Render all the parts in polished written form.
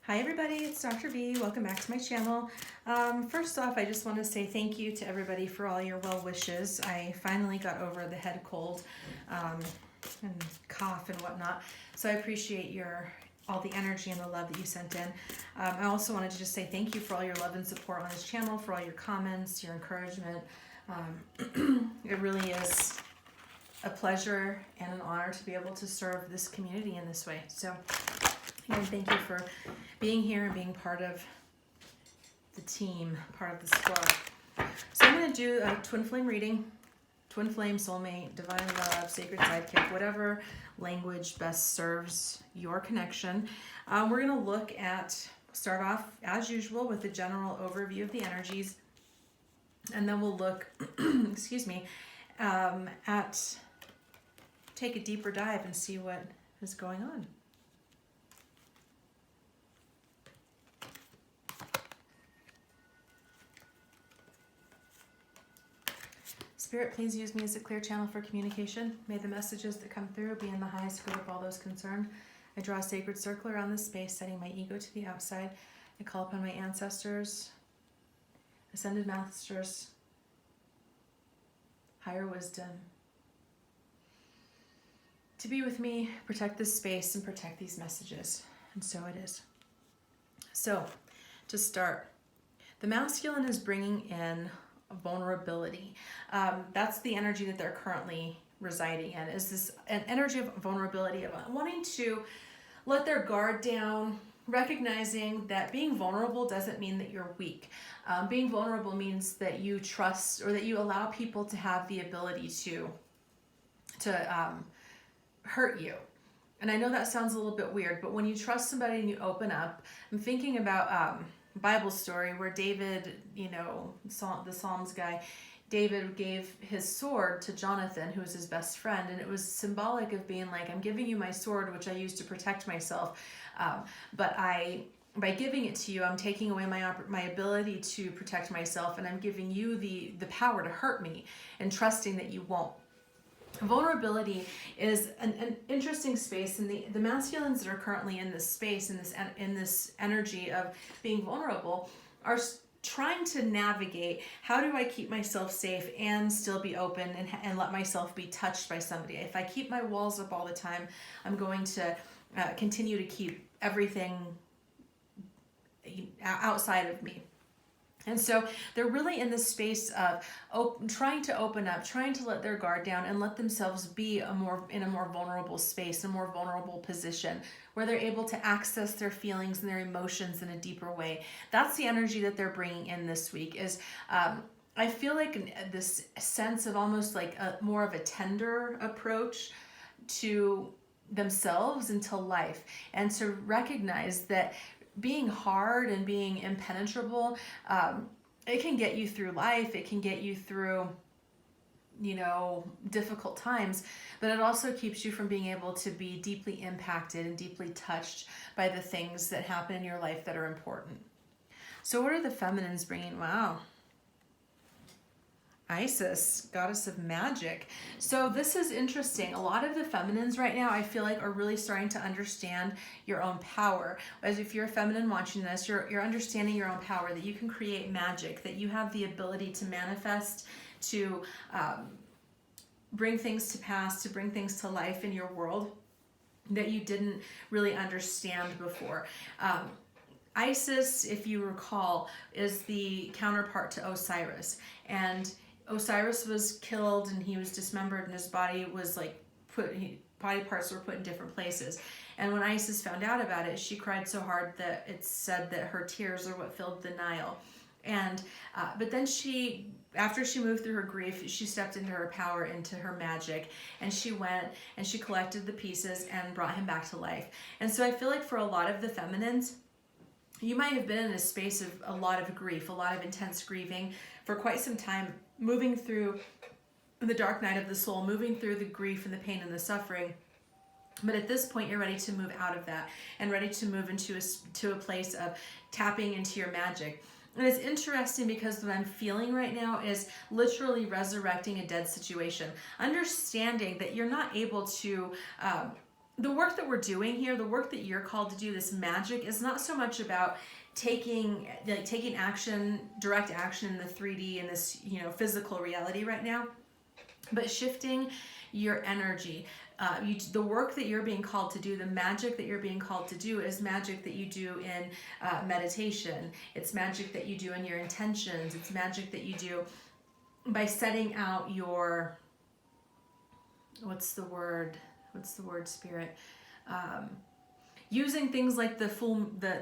Hi everybody, it's Dr. V. Welcome back to my channel. First off, I just want to say thank you to everybody for all your well wishes. I finally got over the head cold and cough and whatnot, so I appreciate all the energy and the love that you sent in. I also wanted to just say thank you for all your love and support on this channel, for all your comments, your encouragement. It really is a pleasure and an honor to be able to serve this community in this way. So again, thank you for being here and being part of the team, part of the squad. So I'm going to do a twin flame reading. Twin flame, soulmate, divine love, sacred sidekick, whatever language best serves your connection. We're going to start off as usual with a general overview of the energies. And then we'll look, take a deeper dive and see what is going on. Spirit, please use me as a clear channel for communication. May the messages that come through be in the highest good of all those concerned. I draw a sacred circle around this space, setting my ego to the outside. I call upon my ancestors, ascended masters, higher wisdom, to be with me, protect this space, and protect these messages. And so it is. So, to start, the masculine is bringing in vulnerability. That's the energy that they're currently residing in, is this an energy of vulnerability, of wanting to let their guard down, recognizing that being vulnerable doesn't mean that you're weak. Being vulnerable means that you trust, or that you allow people to have the ability to hurt you. And I know that sounds a little bit weird, but when you trust somebody and you open up, I'm thinking about Bible story where David, the Psalms guy, David gave his sword to Jonathan, who was his best friend, and it was symbolic of being like, I'm giving you my sword, which I use to protect myself, but by giving it to you, I'm taking away my ability to protect myself, and I'm giving you the power to hurt me, and trusting that you won't. Vulnerability is an interesting space, and the masculines that are currently in this space, in this energy of being vulnerable, are trying to navigate, how do I keep myself safe and still be open and let myself be touched by somebody? If I keep my walls up all the time, I'm going to continue to keep everything outside of me. And so they're really in this space of trying to open up, trying to let their guard down and let themselves be in a more vulnerable space, a more vulnerable position, where they're able to access their feelings and their emotions in a deeper way. That's the energy that they're bringing in this week. Is I feel like this sense of almost like more of a tender approach to themselves and to life, and to recognize that being hard and being impenetrable, it can get you through life. It can get you through, difficult times, but it also keeps you from being able to be deeply impacted and deeply touched by the things that happen in your life that are important. So what are the feminines bringing? Wow. Isis, goddess of magic. So this is interesting. A lot of the feminines right now, I feel like, are really starting to understand your own power. As if you're a feminine watching this, you're understanding your own power, that you can create magic, that you have the ability to manifest, to bring things to pass, to bring things to life in your world that you didn't really understand before. Isis, if you recall, is the counterpart to Osiris, and Osiris was killed and he was dismembered, and his body was body parts were put in different places. And when Isis found out about it, she cried so hard that it's said that her tears are what filled the Nile. And but then after she moved through her grief, she stepped into her power, into her magic, and she went and she collected the pieces and brought him back to life. And so I feel like for a lot of the feminines, you might have been in a space of a lot of grief, a lot of intense grieving for quite some time, moving through the dark night of the soul, moving through the grief and the pain and the suffering. But at this point, you're ready to move out of that and ready to move into a place of tapping into your magic. And it's interesting because what I'm feeling right now is literally resurrecting a dead situation, understanding that you're not able to the work that we're doing here, the work that you're called to do, this magic, is not so much about taking action, direct action in the 3D in this, you know, physical reality right now, but shifting your energy. The work that you're being called to do, the magic that you're being called to do, is magic that you do in meditation. It's magic that you do in your intentions. It's magic that you do by setting out your, what's the word, Spirit? Using things like the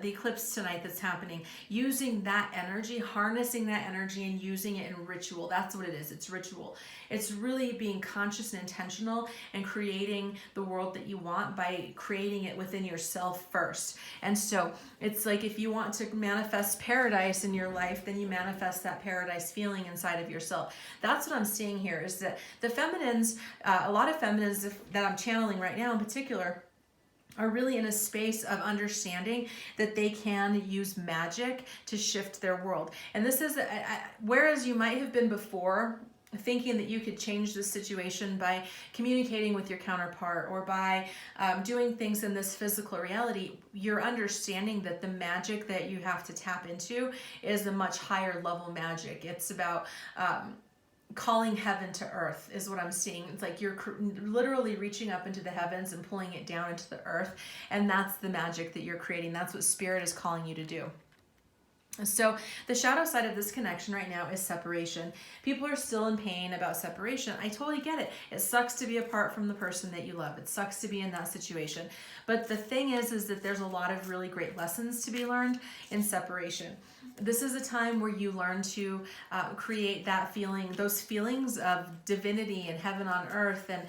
eclipse tonight that's happening, using that energy, harnessing that energy and using it in ritual. That's what it is. It's ritual. It's really being conscious and intentional and creating the world that you want by creating it within yourself first. And so it's like, if you want to manifest paradise in your life, then you manifest that paradise feeling inside of yourself. That's what I'm seeing here, is that the feminines, a lot of feminines that I'm channeling right now in particular, are really in a space of understanding that they can use magic to shift their world. And this is, whereas you might have been before thinking that you could change the situation by communicating with your counterpart or by doing things in this physical reality, you're understanding that the magic that you have to tap into is a much higher level magic. It's about calling heaven to earth, is what I'm seeing. It's like you're literally reaching up into the heavens and pulling it down into the earth, and that's the magic that you're creating. That's what Spirit is calling you to do. So the shadow side of this connection right now is separation. People are still in pain about separation. I totally get it. It sucks to be apart from the person that you love. It sucks to be in that situation. But the thing is that there's a lot of really great lessons to be learned in separation. This is a time where you learn to create that feeling, those feelings of divinity and heaven on earth and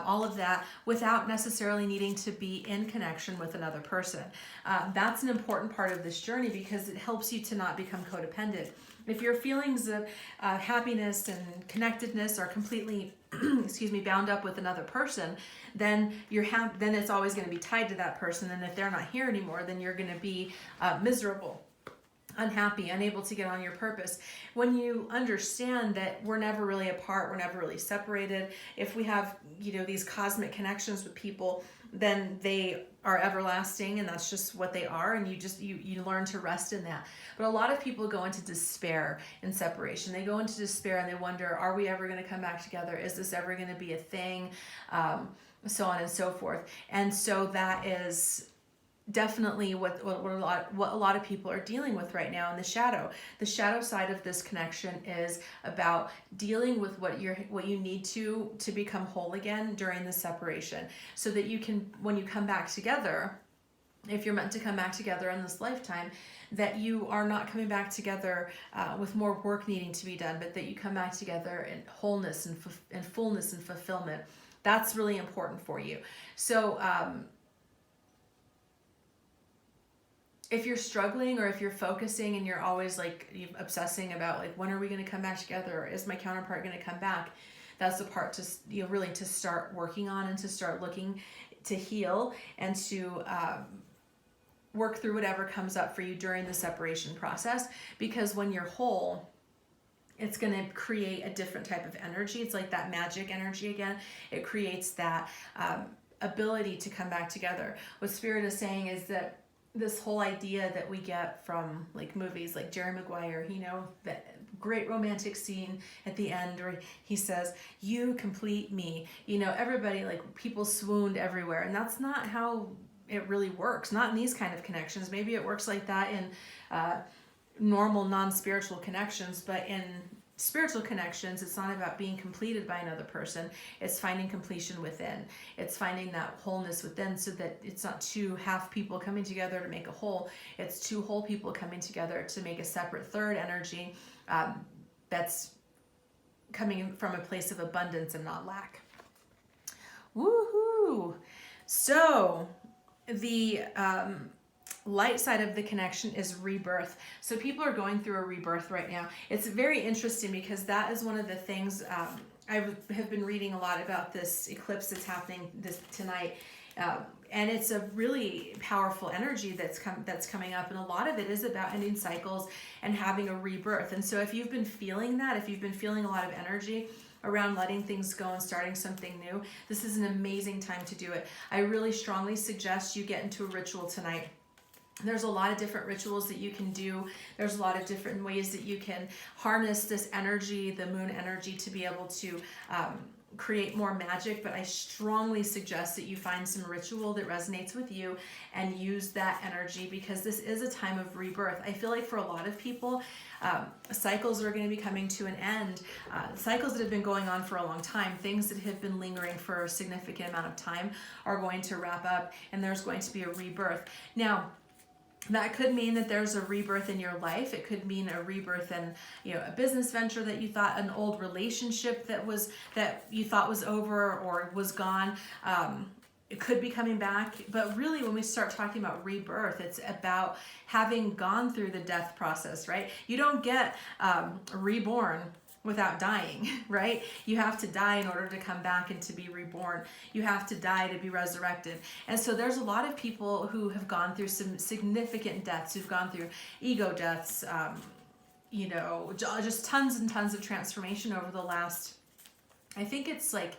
all of that, without necessarily needing to be in connection with another person. That's an important part of this journey because it helps you to not become codependent. If your feelings of happiness and connectedness are completely bound up with another person, then then it's always going to be tied to that person. And if they're not here anymore, then you're going to be miserable, unhappy, unable to get on your purpose. When you understand that we're never really apart, we're never really separated, if we have, these cosmic connections with people, then they are everlasting, and that's just what they are, and you learn to rest in that. But a lot of people go into despair in separation. They go into despair and they wonder, are we ever going to come back together? Is this ever going to be a thing? So on and so forth. And so that is definitely what a lot of people are dealing with right now in the shadow. The shadow side of this connection is about dealing with what you need to become whole again during the separation, so that you can, when you come back together, if you're meant to come back together in this lifetime, that you are not coming back together with more work needing to be done, but that you come back together in wholeness and fullness and fulfillment. That's really important for you. So if you're struggling, or if you're focusing and you're always obsessing about when are we going to come back together, or is my counterpart going to come back, that's the part to really to start working on and to start looking to heal and to work through whatever comes up for you during the separation process. Because when you're whole, it's going to create a different type of energy. It's like that magic energy again. It creates that ability to come back together. What Spirit is saying is that this whole idea that we get from movies like Jerry Maguire, that great romantic scene at the end where he says, "You complete me." Everybody, people swooned everywhere, and that's not how it really works. Not in these kind of connections. Maybe it works like that in normal non-spiritual connections, but in spiritual connections, it's not about being completed by another person. It's finding completion within. It's finding that wholeness within, so that it's not two half people coming together to make a whole. It's two whole people coming together to make a separate third energy that's coming from a place of abundance and not lack. Woohoo! So the light side of the connection is rebirth. So people are going through a rebirth right now. It's very interesting because that is one of the things I have been reading a lot about, this eclipse that's happening tonight. And it's a really powerful energy that's coming up, and a lot of it is about ending cycles and having a rebirth. And so if you've been feeling that, if you've been feeling a lot of energy around letting things go and starting something new, this is an amazing time to do it. I really strongly suggest you get into a ritual tonight. There's a lot of different rituals that you can do. There's a lot of different ways that you can harness this energy, the moon energy, to be able to create more magic, but I strongly suggest that you find some ritual that resonates with you and use that energy, because this is a time of rebirth. I feel like for a lot of people, cycles are going to be coming to an end. Cycles that have been going on for a long time, things that have been lingering for a significant amount of time, are going to wrap up, and there's going to be a rebirth. Now, that could mean that there's a rebirth in your life. It could mean a rebirth in, a business venture that you thought, an old relationship that you thought was over or was gone. It could be coming back. But really, when we start talking about rebirth, it's about having gone through the death process, right? You don't get reborn without dying, right? You have to die in order to come back and to be reborn. You have to die to be resurrected. And so there's a lot of people who have gone through some significant deaths, who've gone through ego deaths, just tons and tons of transformation over the last, I think it's like,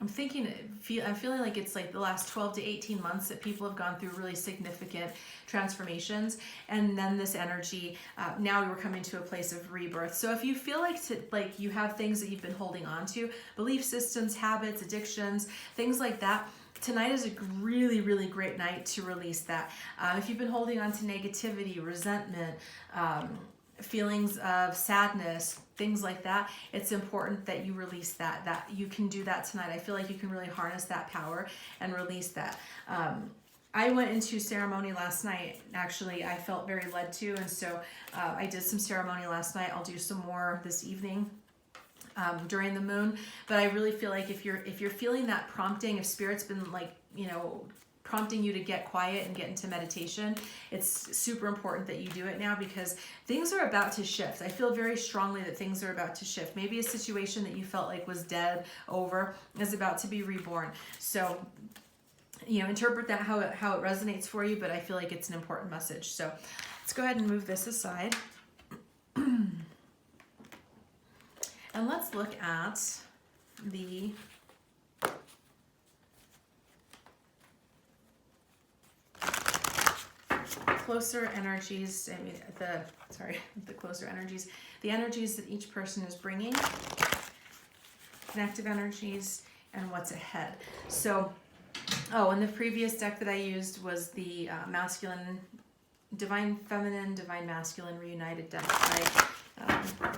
I'm feeling like it's like the last 12 to 18 months that people have gone through really significant transformations. And then this energy, now we're coming to a place of rebirth. So if you feel like you have things that you've been holding on to, belief systems, habits, addictions, things like that, tonight is a really, really great night to release that. If you've been holding on to negativity, resentment, feelings of sadness, things like that, it's important that you release that you can do that tonight. I feel like you can really harness that power and release that. I went into ceremony last night. Actually, I felt very led to, and so I did some ceremony last night. I'll do some more this evening during the moon. But I really feel like if you're feeling that prompting, if Spirit's been prompting you to get quiet and get into meditation, it's super important that you do it now, because things are about to shift. I feel very strongly that things are about to shift. Maybe a situation that you felt like was dead, over, is about to be reborn. So, interpret that how it resonates for you, but I feel like it's an important message. So let's go ahead and move this aside. And let's look at the closer energies, the energies that each person is bringing, connective energies, and what's ahead. So, and the previous deck that I used was the masculine, divine feminine, divine masculine reunited deck by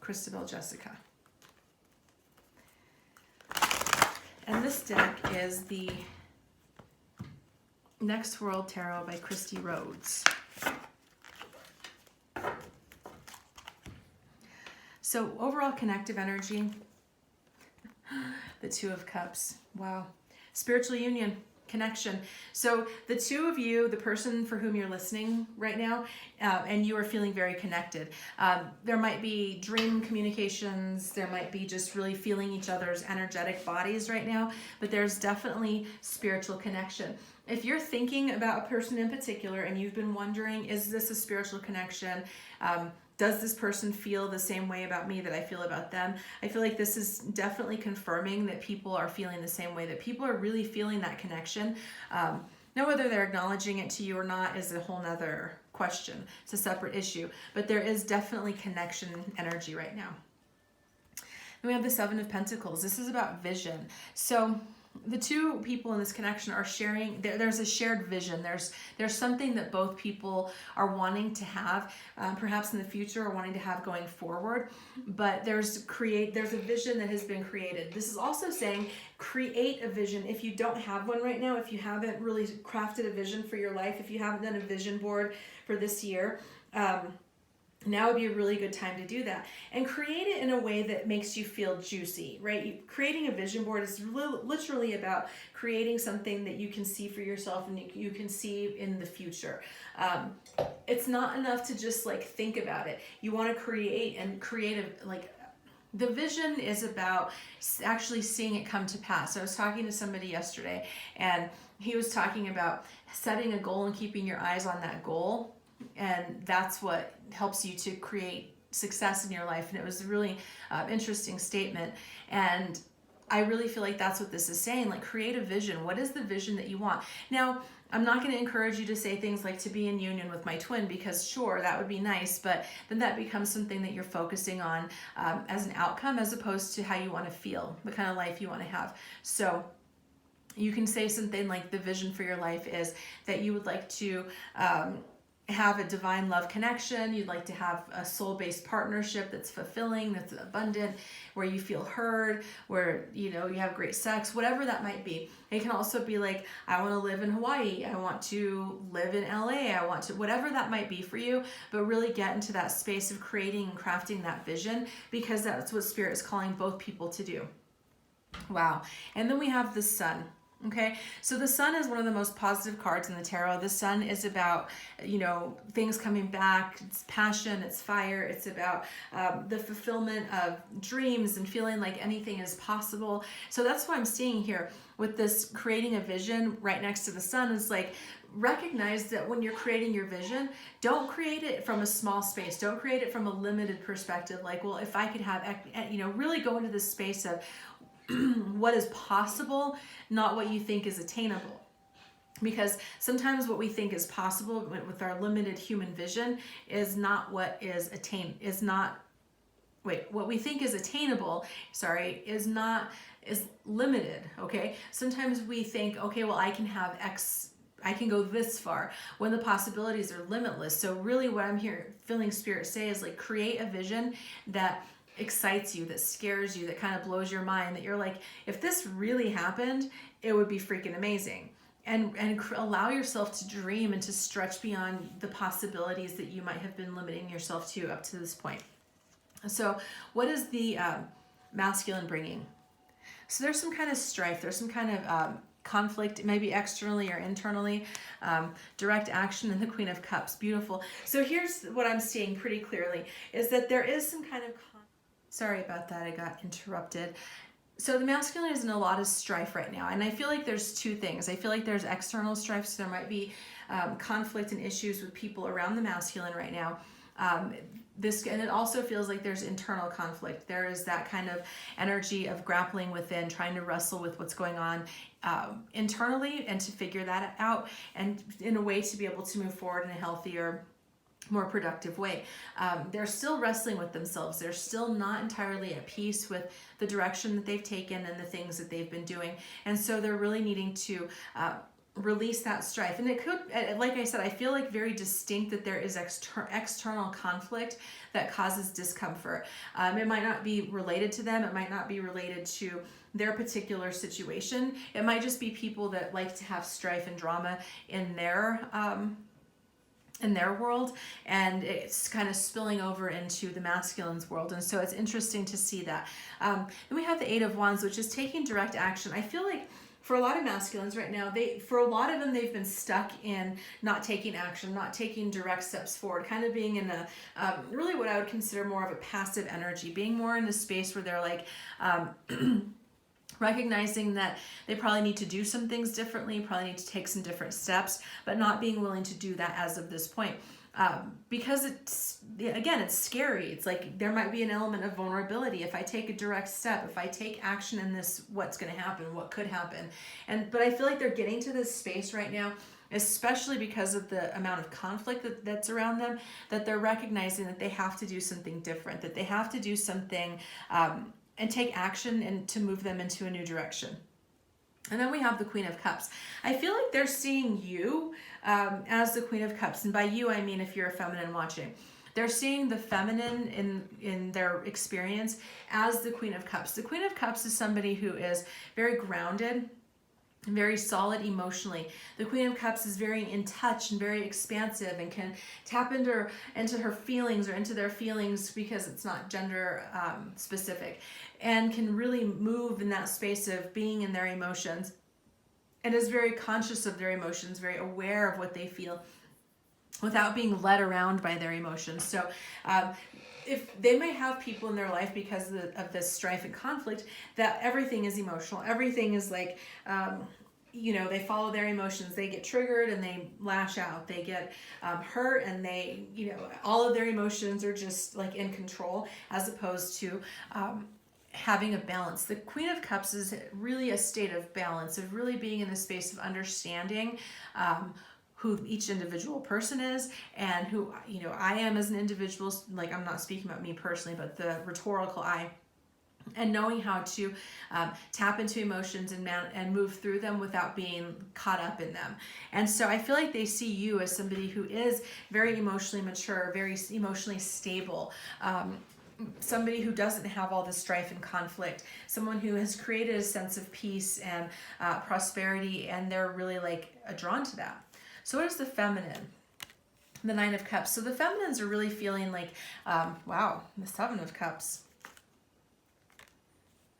Christabel Jessica. And this deck is the Next World Tarot by Christy Rhodes. So overall connective energy, the Two of Cups. Wow. Spiritual union, connection. So the two of you, the person for whom you're listening right now, and you are feeling very connected. There might be dream communications. There might be just really feeling each other's energetic bodies right now, but there's definitely spiritual connection. If you're thinking about a person in particular and you've been wondering, is this a spiritual connection? Does this person feel the same way about me that I feel about them? I feel like this is definitely confirming that people are feeling the same way, that people are really feeling that connection. Now, whether they're acknowledging it to you or not is a whole nother question. It's a separate issue, but there is definitely connection energy right now. Then we have the Seven of Pentacles. This is about vision. So the two people in this connection are sharing, there's a shared vision. There's something that both people are wanting to have, perhaps in the future, or wanting to have going forward. But there's a vision that has been created. This is also saying create a vision. If you don't have one right now, if you haven't really crafted a vision for your life, if you haven't done a vision board for this year, now would be a really good time to do that, and create it in a way that makes you feel juicy, right? Creating a vision board is literally about creating something that you can see for yourself and you can see in the future. It's not enough to just think about it. You want to create the vision is about actually seeing it come to pass. I was talking to somebody yesterday, and he was talking about setting a goal and keeping your eyes on that goal. And that's what helps you to create success in your life. And it was a really interesting statement. And I really feel like that's what this is saying. Like, create a vision. What is the vision that you want? Now, I'm not going to encourage you to say things like to be in union with my twin, because sure, that would be nice, but then that becomes something that you're focusing on as an outcome, as opposed to how you want to feel, the kind of life you want to have. So you can say something like the vision for your life is that you would like to have a divine love connection. You'd like to have a soul-based partnership that's fulfilling, that's abundant, where you feel heard, where, you know, you have great sex, whatever that might be. It can also be like, I want to live in Hawaii. I want to live in LA. I want to, whatever that might be for you, but really get into that space of creating and crafting that vision, because that's what Spirit is calling both people to do. Wow. And then we have the Sun. Okay, so the Sun is one of the most positive cards in the tarot. The Sun is about, you know, things coming back. It's passion, it's fire. It's about the fulfillment of dreams and feeling like anything is possible. So that's what I'm seeing here with this creating a vision right next to the Sun. Is like, recognize that when you're creating your vision, don't create it from a small space. Don't create it from a limited perspective. Like, well, if I could have, you know, really go into this space of what is possible, not what you think is attainable. Because sometimes what we think is possible with our limited human vision is not what is what we think is attainable, is limited, okay? Sometimes we think, okay, well, I can have X, I can go this far, when the possibilities are limitless. So really what I'm feeling Spirit say is like, create a vision that excites you, that scares you, that kind of blows your mind, that you're like, if this really happened, it would be freaking amazing. And allow yourself to dream and to stretch beyond the possibilities that you might have been limiting yourself to up to this point. So what is the masculine bringing? So there's some kind of strife, there's some kind of conflict, maybe externally or internally, direct action, and the Queen of Cups. Beautiful. So here's what I'm seeing pretty clearly, is that there is some kind of sorry about that, I got interrupted. So the masculine is in a lot of strife right now, and I feel like there's two things. I feel like there's external strife, so there might be conflict and issues with people around the masculine right now. And it also feels like there's internal conflict. There is that kind of energy of grappling within, trying to wrestle with what's going on internally, and to figure that out, and in a way to be able to move forward in a healthier, more productive way. They're still wrestling with themselves. They're still not entirely at peace with the direction that they've taken and the things that they've been doing. And so they're really needing to release that strife. And it could, like I said, I feel like very distinct that there is external conflict that causes discomfort. It might not be related to them. It might not be related to their particular situation. It might just be people that like to have strife and drama in their world, and it's kind of spilling over into the masculine's world. And so it's interesting to see that. Then we have the Eight of Wands, which is taking direct action. I feel like for a lot of masculines right now, for a lot of them, they've been stuck in not taking action, not taking direct steps forward, kind of being in a really what I would consider more of a passive energy, being more in a space where they're like recognizing that they probably need to do some things differently, probably need to take some different steps, but not being willing to do that as of this point. Because it's scary. It's like there might be an element of vulnerability. If I take a direct step, if I take action in this, what's going to happen? What could happen? But I feel like they're getting to this space right now, especially because of the amount of conflict that's around them, that they're recognizing that they have to do something different, that they have to do something and take action and to move them into a new direction. And then we have the Queen of Cups. I feel like they're seeing you as the Queen of Cups. And by you, I mean if you're a feminine watching. They're seeing the feminine in their experience as the Queen of Cups. The Queen of Cups is somebody who is very grounded, very solid emotionally. The Queen of Cups is very in touch and very expansive, and can tap into her feelings, or into their feelings, because it's not gender specific, and can really move in that space of being in their emotions, and is very conscious of their emotions, very aware of what they feel, without being led around by their emotions. So if they may have people in their life, because of this strife and conflict, that everything is emotional, everything is like they follow their emotions. They get triggered and they lash out. They get hurt and they, all of their emotions are just like in control, as opposed to having a balance. The Queen of Cups is really a state of balance, of really being in a space of understanding who each individual person is, and who, I am as an individual. Like, I'm not speaking about me personally, but the rhetorical I, and knowing how to tap into emotions and move through them without being caught up in them. And so I feel like they see you as somebody who is very emotionally mature, very emotionally stable, somebody who doesn't have all this strife and conflict, someone who has created a sense of peace and prosperity, and they're really like drawn to that. So what is the feminine? The Nine of Cups. So the feminines are really feeling like, wow, the Seven of Cups.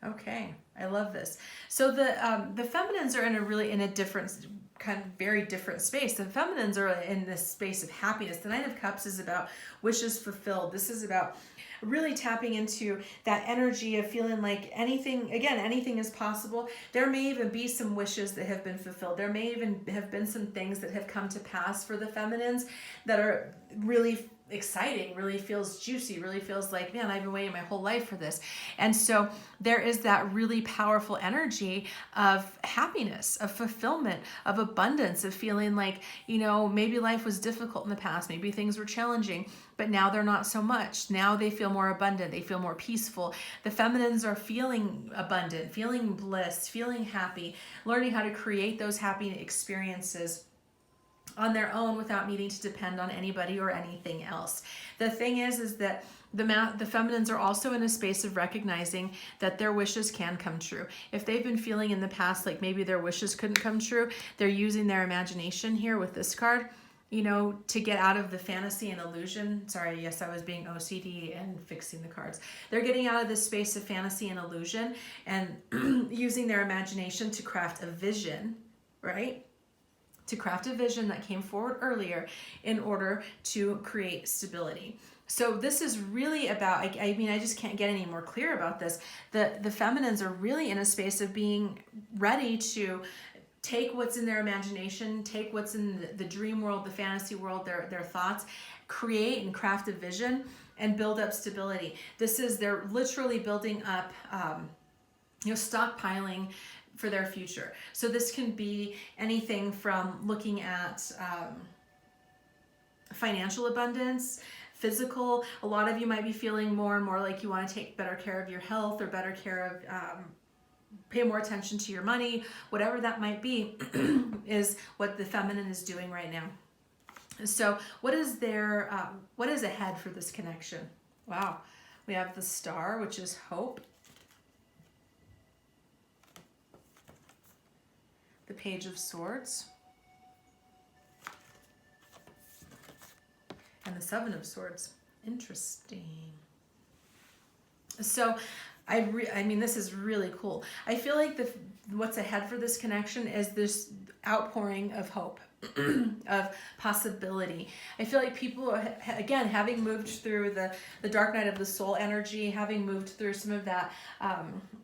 Okay, I love this. So the feminines are in a different, kind of very different space. The feminines are in this space of happiness. The Nine of Cups is about wishes fulfilled. This is about really tapping into that energy of feeling like anything is possible. There may even be some wishes that have been fulfilled. There may even have been some things that have come to pass for the feminines that are really exciting, really feels juicy, really feels like, man, I've been waiting my whole life for this. And so there is that really powerful energy of happiness, of fulfillment, of abundance, of feeling like, maybe life was difficult in the past, maybe things were challenging, but now they're not so much. Now they feel more abundant, they feel more peaceful. The feminines are feeling abundant, feeling bliss, feeling happy, learning how to create those happy experiences on their own without needing to depend on anybody or anything else. The thing is that the feminines are also in a space of recognizing that their wishes can come true. If they've been feeling in the past like maybe their wishes couldn't come true, they're using their imagination here with this card, to get out of the fantasy and illusion. Sorry, yes, I was being OCD and fixing the cards. They're getting out of this space of fantasy and illusion and using their imagination to craft a vision, right? To craft a vision that came forward earlier in order to create stability. So this is really about, I just can't get any more clear about this. The feminines are really in a space of being ready to take what's in their imagination, take what's in the dream world, the fantasy world, their thoughts, create and craft a vision and build up stability. They're literally building up, stockpiling for their future. So this can be anything from looking at financial abundance, physical. A lot of you might be feeling more and more like you want to take better care of your health or better care of, pay more attention to your money, whatever that might be, is what the feminine is doing right now. So what is ahead for this connection? Wow. We have the Star, which is hope. The Page of Swords. And the Seven of Swords. Interesting. So I mean, this is really cool. I feel like what's ahead for this connection is this outpouring of hope, of possibility. I feel like people, again, having moved through the dark night of the soul energy, having moved through some of that,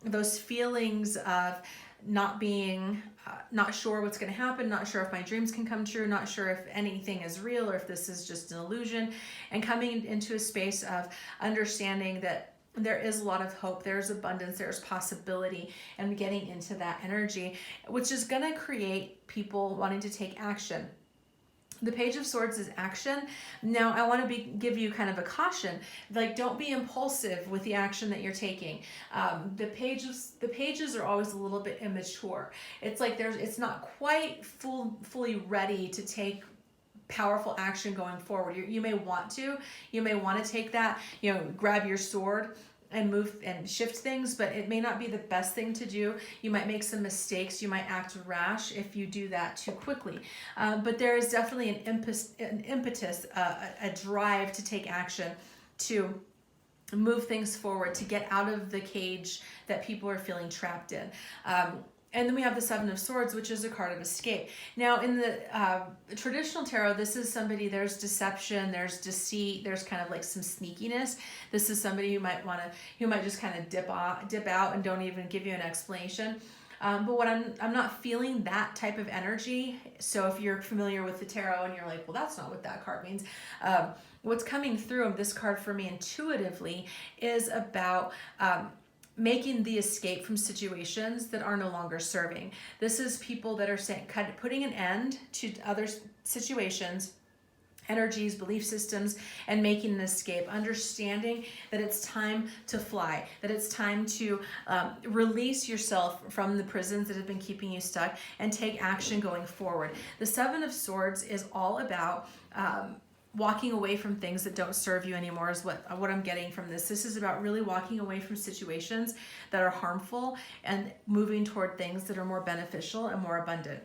those feelings of not being, not sure what's going to happen, not sure if my dreams can come true, not sure if anything is real or if this is just an illusion, and coming into a space of understanding that there is a lot of hope, there's abundance, there's possibility, and getting into that energy, which is going to create people wanting to take action. The Page of Swords is action. Now, I want to give you kind of a caution. Like, don't be impulsive with the action that you're taking. The pages are always a little bit immature. It's like it's not quite fully ready to take powerful action going forward. You may want to take that, grab your sword and move and shift things, but it may not be the best thing to do. You might make some mistakes. You might act rash if you do that too quickly. But there is definitely an impetus, a drive to take action, to move things forward, to get out of the cage that people are feeling trapped in. And then we have the Seven of Swords, which is a card of escape. Now, in the traditional tarot, this is somebody, there's deception, there's deceit, there's kind of like some sneakiness. This is somebody who might just kind of dip out and don't even give you an explanation. But what I'm not feeling that type of energy. So if you're familiar with the tarot and you're like, well, that's not what that card means. What's coming through of this card for me intuitively is about making the escape from situations that are no longer serving. This is people that are saying, putting an end to other situations, energies, belief systems, and making an escape, understanding that it's time to fly, that it's time to release yourself from the prisons that have been keeping you stuck and take action going forward. The Seven of Swords is all about walking away from things that don't serve you anymore is what I'm getting from this. This is about really walking away from situations that are harmful and moving toward things that are more beneficial and more abundant.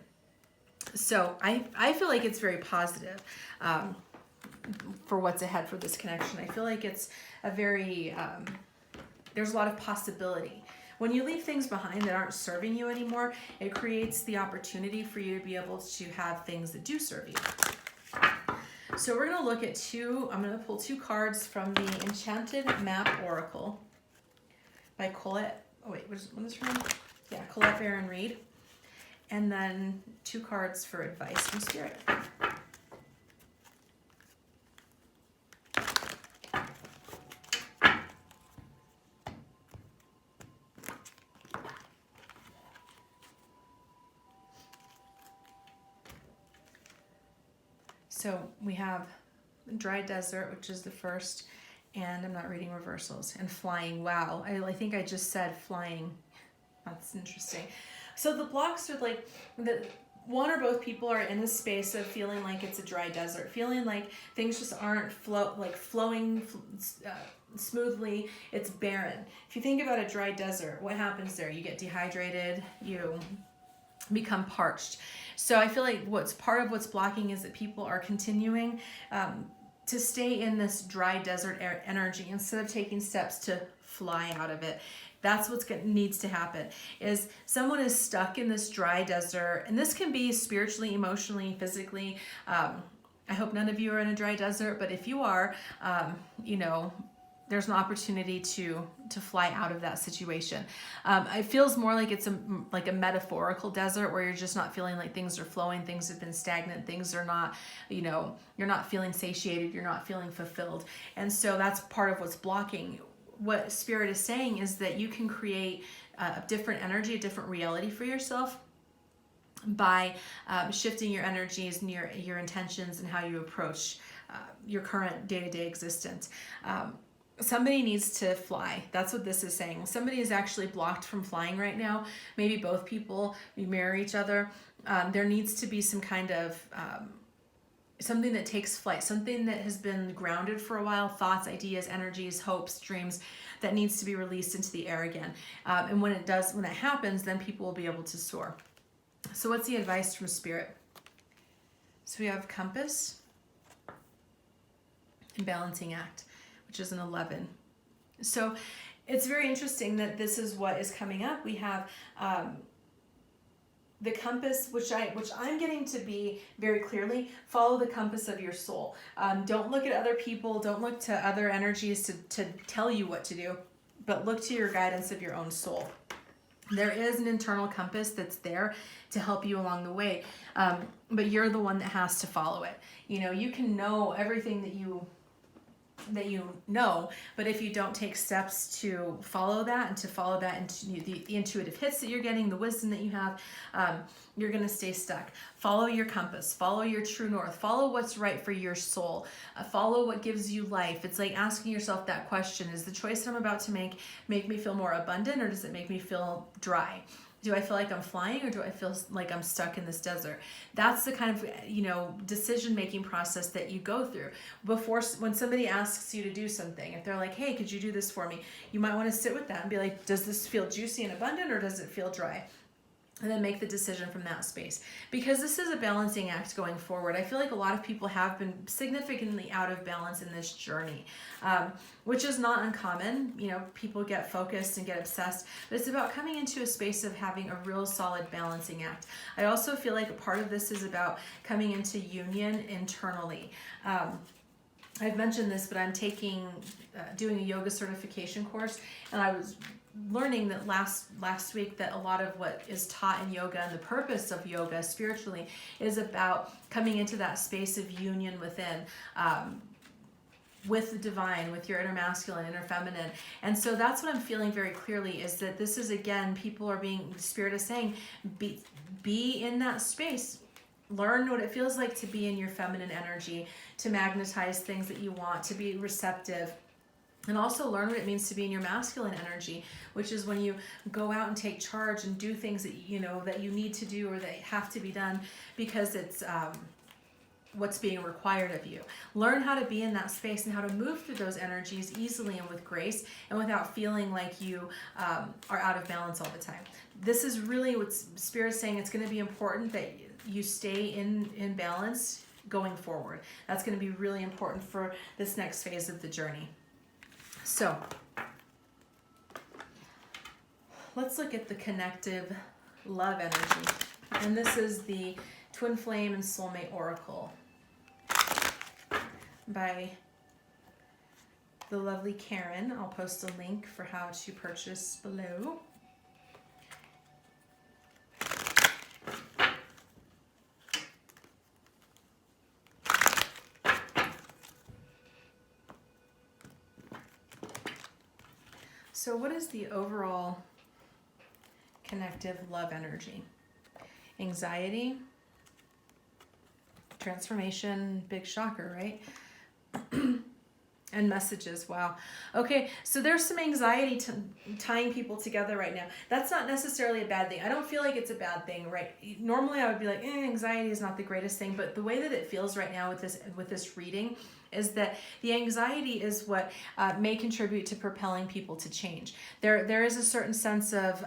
So I feel like it's very positive for what's ahead for this connection. I feel like it's a very, there's a lot of possibility. When you leave things behind that aren't serving you anymore, it creates the opportunity for you to be able to have things that do serve you. So we're going to look at I'm going to pull 2 cards from the Enchanted Map Oracle by Colette. Oh wait, what is her name? Yeah, Colette Baron Reed. And then 2 cards for advice from Spirit. So we have dry desert, which is the first, and I'm not reading reversals, and flying. Wow, I think I just said flying. That's interesting. So the blocks are like, one or both people are in a space of feeling like it's a dry desert, feeling like things just aren't flowing smoothly. It's barren. If you think about a dry desert, what happens there? You get dehydrated, you become parched. So I feel like part of what's blocking is that people are continuing to stay in this dry desert energy instead of taking steps to fly out of it. That's what needs to happen, is someone is stuck in this dry desert, and this can be spiritually, emotionally, physically. I hope none of you are in a dry desert, but if you are, there's an opportunity to fly out of that situation. It feels more like it's like a metaphorical desert where you're just not feeling like things are flowing, things have been stagnant, things are not, you're not feeling satiated, you're not feeling fulfilled. And so that's part of what's blocking. What Spirit is saying is that you can create a different energy, a different reality for yourself by shifting your energies and your intentions and how you approach your current day-to-day existence. Somebody needs to fly. That's what this is saying. Somebody is actually blocked from flying right now. Maybe both people, you mirror each other. There needs to be some kind of something that takes flight, something that has been grounded for a while, thoughts, ideas, energies, hopes, dreams, that needs to be released into the air again. And when that happens, then people will be able to soar. So what's the advice from Spirit? So we have Compass and Balancing Act, which is an 11. So it's very interesting that this is what is coming up. We have the compass, which I'm getting to be very clearly, follow the compass of your soul. Don't look at other people, don't look to other energies to tell you what to do, but look to your guidance of your own soul. There is an internal compass that's there to help you along the way, but you're the one that has to follow it. You can know everything that you know, but if you don't take steps to follow that into the intuitive hits that you're getting, the wisdom that you have, you're going to stay stuck. Follow your compass, follow your true north, follow what's right for your soul, follow what gives you life. It's like asking yourself that question: is the choice that I'm about to make me feel more abundant, or does it make me feel dry? Do I feel like I'm flying, or do I feel like I'm stuck in this desert? That's the kind of, decision-making process that you go through when somebody asks you to do something. If they're like, hey, could you do this for me? You might want to sit with that and be like, does this feel juicy and abundant, or does it feel dry? And then make the decision from that space. Because this is a balancing act going forward. I feel like a lot of people have been significantly out of balance in this journey, which is not uncommon. People get focused and get obsessed, but it's about coming into a space of having a real solid balancing act. I also feel like a part of this is about coming into union internally. I've mentioned this, but I'm doing a yoga certification course, and I was learning that last week that a lot of what is taught in yoga and the purpose of yoga spiritually is about coming into that space of union within, with the divine, with your inner masculine, inner feminine. And so that's what I'm feeling very clearly, is that this is, again, people are being, Spirit is saying, be in that space. Learn what it feels like to be in your feminine energy, to magnetize things that you want, to be receptive. And also learn what it means to be in your masculine energy, which is when you go out and take charge and do things that that you need to do or that have to be done because it's what's being required of you. Learn how to be in that space and how to move through those energies easily and with grace and without feeling like you are out of balance all the time. This is really what Spirit's saying. It's going to be important that you stay in balance going forward. That's going to be really important for this next phase of the journey. So let's look at the connective love energy. And this is the Twin Flame and Soulmate Oracle by the lovely Karen. I'll post a link for how to purchase below. So what is the overall connective love energy? Anxiety, transformation, big shocker, right? And messages. Wow. Okay, so there's some anxiety tying people together right now. That's not necessarily a bad thing. I don't feel like it's a bad thing, right? Normally I would be like, anxiety is not the greatest thing, but the way that it feels right now with this reading is that the anxiety is what may contribute to propelling people to change. There is a certain sense of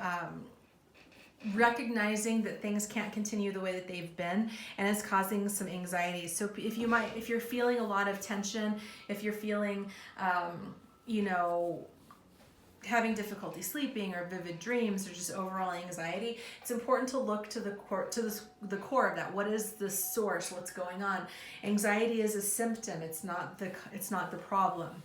recognizing that things can't continue the way that they've been, and it's causing some anxiety. So if you're feeling a lot of tension, if you're feeling having difficulty sleeping or vivid dreams or just overall anxiety, it's important to look to the core of that. What is the source? What's going on? Anxiety is a symptom. It's not the problem.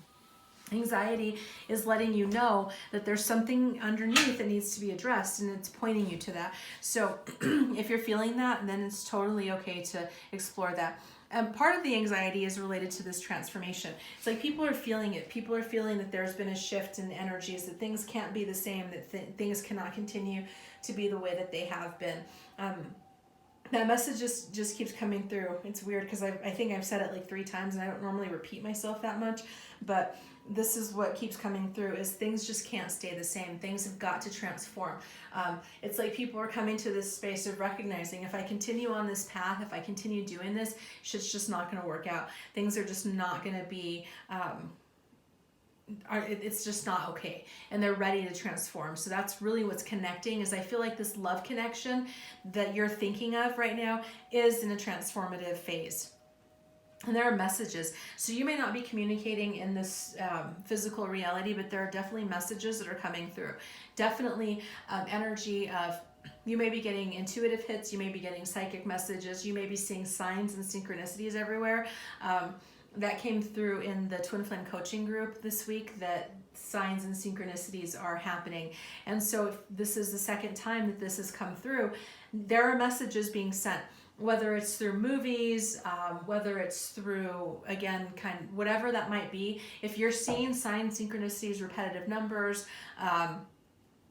Anxiety is letting you know that there's something underneath that needs to be addressed, and it's pointing you to that. So if you're feeling that, then it's totally okay to explore that. Part of the anxiety is related to this transformation. It's like people are feeling it. People are feeling that there's been a shift in energies, that things can't be the same, that things cannot continue to be the way that they have been. That message just keeps coming through. It's weird because I think I've said it like 3 times, and I don't normally repeat myself that much, but this is what keeps coming through, is things just can't stay the same. Things have got to transform. It's like people are coming to this space of recognizing, if I continue on this path, if I continue doing this, shit's just not going to work out. Things are just not going to be, it's just not okay, and they're ready to transform. So that's really what's connecting, is I feel like this love connection that you're thinking of right now is in a transformative phase. And there are messages. So you may not be communicating in this physical reality, but there are definitely messages that are coming through. Definitely energy of, you may be getting intuitive hits, you may be getting psychic messages, you may be seeing signs and synchronicities everywhere. That came through in the Twin Flame coaching group this week, that signs and synchronicities are happening. And so if this is the second time that this has come through, there are messages being sent. Whether it's through movies, whether it's through, again, whatever that might be. If you're seeing signs, synchronicities, repetitive numbers,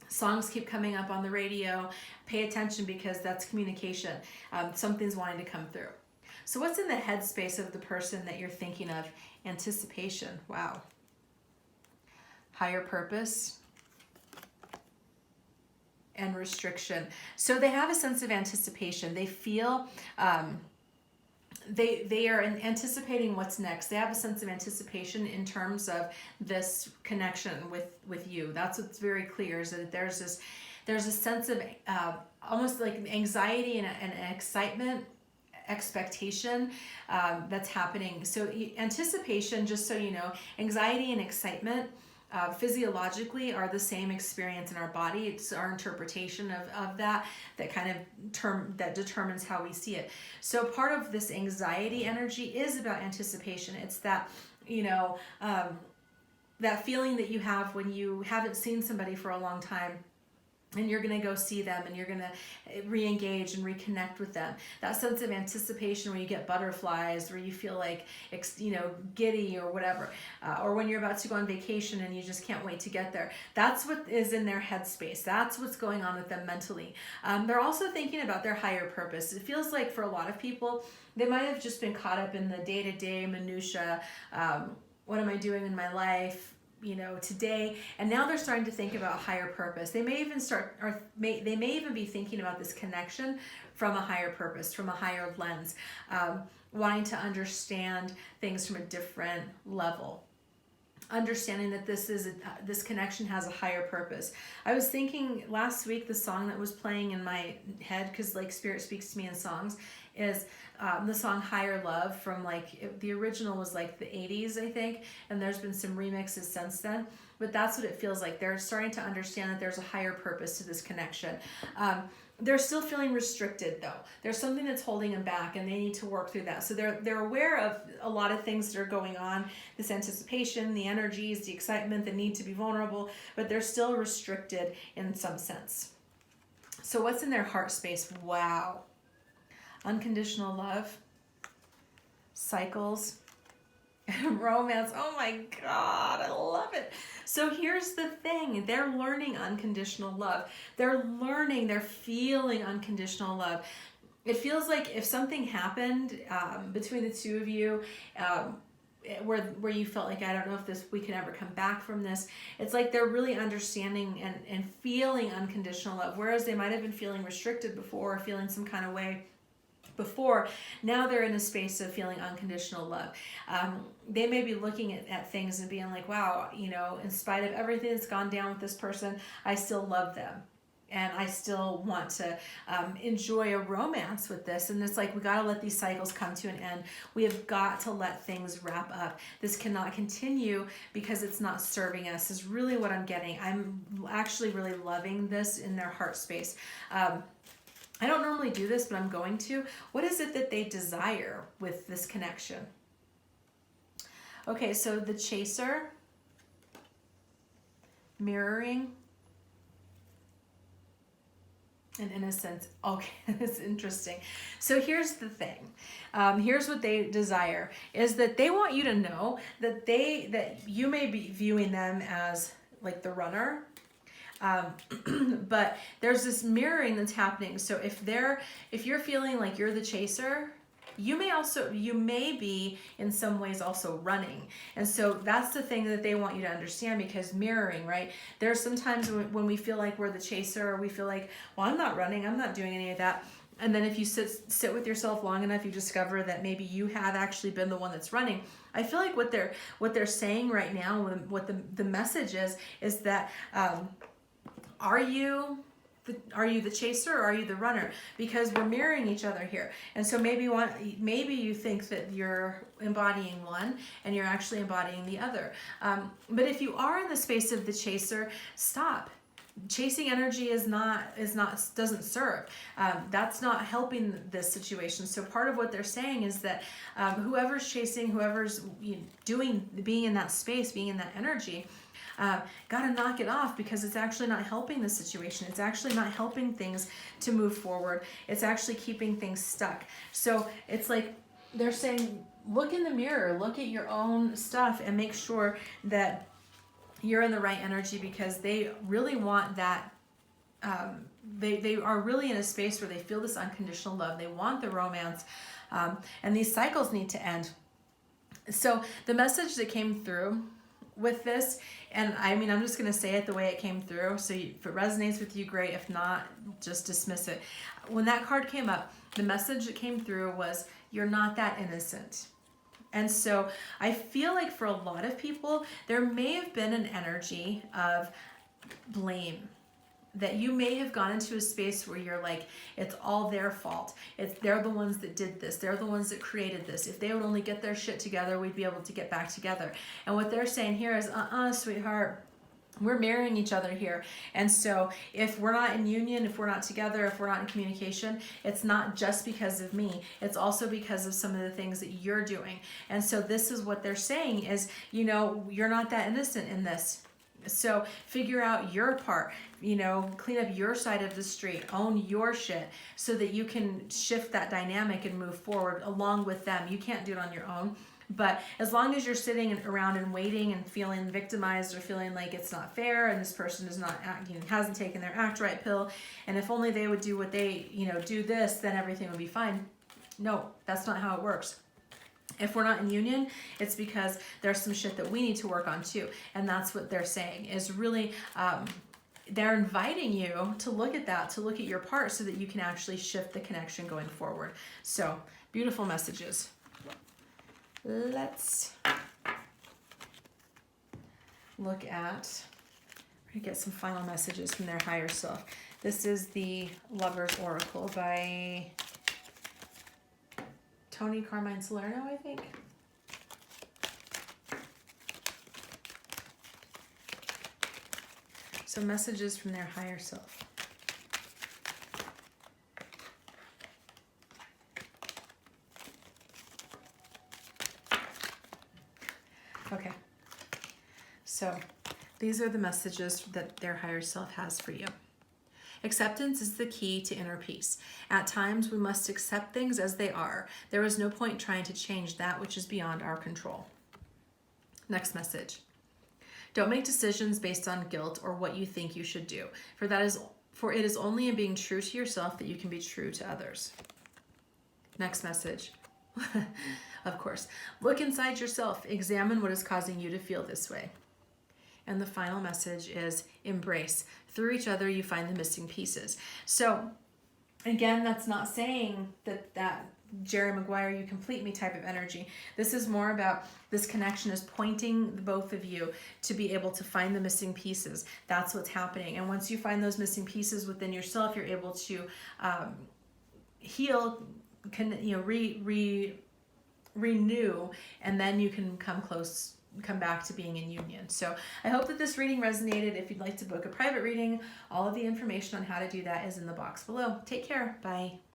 songs keep coming up on the radio, pay attention, because that's communication. Something's wanting to come through. So what's in the headspace of the person that you're thinking of? Anticipation. Wow. Higher purpose and restriction. So they have a sense of anticipation. They feel they are anticipating what's next. They have a sense of anticipation in terms of this connection with you. That's what's very clear, is that there's a sense of almost like anxiety and excitement, expectation that's happening. So anticipation, just so you know, anxiety and excitement physiologically are the same experience in our body. It's our interpretation of that kind of that determines how we see it. So part of this anxiety energy is about anticipation. It's that, that feeling that you have when you haven't seen somebody for a long time, and you're going to go see them and you're going to re-engage and reconnect with them. That sense of anticipation where you get butterflies, where you feel like, giddy or whatever, or when you're about to go on vacation and you just can't wait to get there. That's what is in their headspace. That's what's going on with them mentally. They're also thinking about their higher purpose. It feels like for a lot of people, they might have just been caught up in the day-to-day minutia. What am I doing in my life? Today, and now they're starting to think about higher purpose. They may even they may even be thinking about this connection from a higher purpose, from a higher lens, wanting to understand things from a different level, understanding that this connection has a higher purpose. I was thinking last week, the song that was playing in my head, because like Spirit speaks to me in songs, is the song Higher Love from the original was like the 80s, I think, and there's been some remixes since then, but that's what it feels like. They're starting to understand that there's a higher purpose to this connection. They're still feeling restricted though. There's something that's holding them back and they need to work through that. So they're aware of a lot of things that are going on, this anticipation, the energies, the excitement, the need to be vulnerable, but they're still restricted in some sense. So what's in their heart space? Wow. Unconditional love, cycles, romance. Oh my God, I love it. So here's the thing. They're learning unconditional love. They're feeling unconditional love. It feels like if something happened between the two of you, where you felt like, I don't know if we can ever come back from this. It's like they're really understanding and feeling unconditional love. Whereas they might have been feeling restricted before, or feeling some kind of way before, now they're in a space of feeling unconditional love. They may be looking at things and being like, wow, in spite of everything that's gone down with this person, I still love them. And I still want to enjoy a romance with this. And it's like, we got to let these cycles come to an end. We have got to let things wrap up. This cannot continue because it's not serving us, is really what I'm getting. I'm actually really loving this in their heart space. I don't normally do this, but I'm going to. What is it that they desire with this connection? Okay, so the chaser, mirroring, and innocence. Okay, that's interesting. So here's the thing. Here's what they desire, is that they want you to know that you may be viewing them as like the runner, but there's this mirroring that's happening. So if you're feeling like you're the chaser, you may be in some ways also running. And so that's the thing that they want you to understand, because mirroring, right? There's sometimes when we feel like we're the chaser, or we feel like, well, I'm not running, I'm not doing any of that. And then if you sit with yourself long enough, you discover that maybe you have actually been the one that's running. I feel like what they're saying right now, what the message is that, are you the chaser, or are you the runner? Because we're mirroring each other here. And so maybe you think that you're embodying one and you're actually embodying the other. But if you are in the space of the chaser, stop. Chasing energy doesn't serve. That's not helping this situation. So part of what they're saying is that whoever's chasing, whoever's being in that space, being in that energy, gotta knock it off, because it's actually not helping the situation. It's actually not helping things to move forward. It's actually keeping things stuck. So it's like they're saying, look in the mirror, look at your own stuff, and make sure that you're in the right energy, because they really want that. They are really in a space where they feel this unconditional love. They want the romance, and these cycles need to end. So the message that came through with this, and I mean, I'm just going to say it the way it came through. So if it resonates with you, great. If not, just dismiss it. When that card came up, the message that came through was, you're not that innocent. And so I feel like for a lot of people, there may have been an energy of blame, that you may have gone into a space where you're like, it's all their fault. They're the ones that did this. They're the ones that created this. If they would only get their shit together, we'd be able to get back together. And what they're saying here is, sweetheart, We're marrying each other here. And so if we're not in union, if we're not together, if we're not in communication, it's not just because of me. It's also because of some of the things that you're doing. And so this is what they're saying is, you know, you're not that innocent in this. So figure out your part, you know, clean up your side of the street, own your shit so that you can shift that dynamic and move forward along with them. You can't do it on your own. But as long as you're sitting around and waiting and feeling victimized or feeling like it's not fair and this person is not acting, hasn't taken their act right pill, and if only they would do what they, you know, do this, then everything would be fine. No, that's not how it works. If we're not in union, it's because there's some shit that we need to work on too. And that's what they're saying is really, they're inviting you to look at that, to look at your part so that you can actually shift the connection going forward. So beautiful messages. Let's look at, we're gonna get some final messages from their higher self. This is the Lover's Oracle by Tony Carmine Salerno, I think. So messages from their higher self. Okay, so these are the messages that their higher self has for you. Acceptance is the key to inner peace. At times, we must accept things as they are. There is no point trying to change that which is beyond our control. Next message. Don't make decisions based on guilt or what you think you should do, for it is only in being true to yourself that you can be true to others. Next message. Of course, look inside yourself. Examine what is causing you to feel this way. And the final message is embrace. Through each other, you find the missing pieces. So again, that's not saying that Jerry Maguire, you complete me type of energy. This is more about this connection is pointing the both of you to be able to find the missing pieces. That's what's happening. And once you find those missing pieces within yourself, you're able to heal, renew, and then you can come back to being in union. So I hope that this reading resonated. If you'd like to book a private reading, all of the information on how to do that is in the box below. Take care. Bye.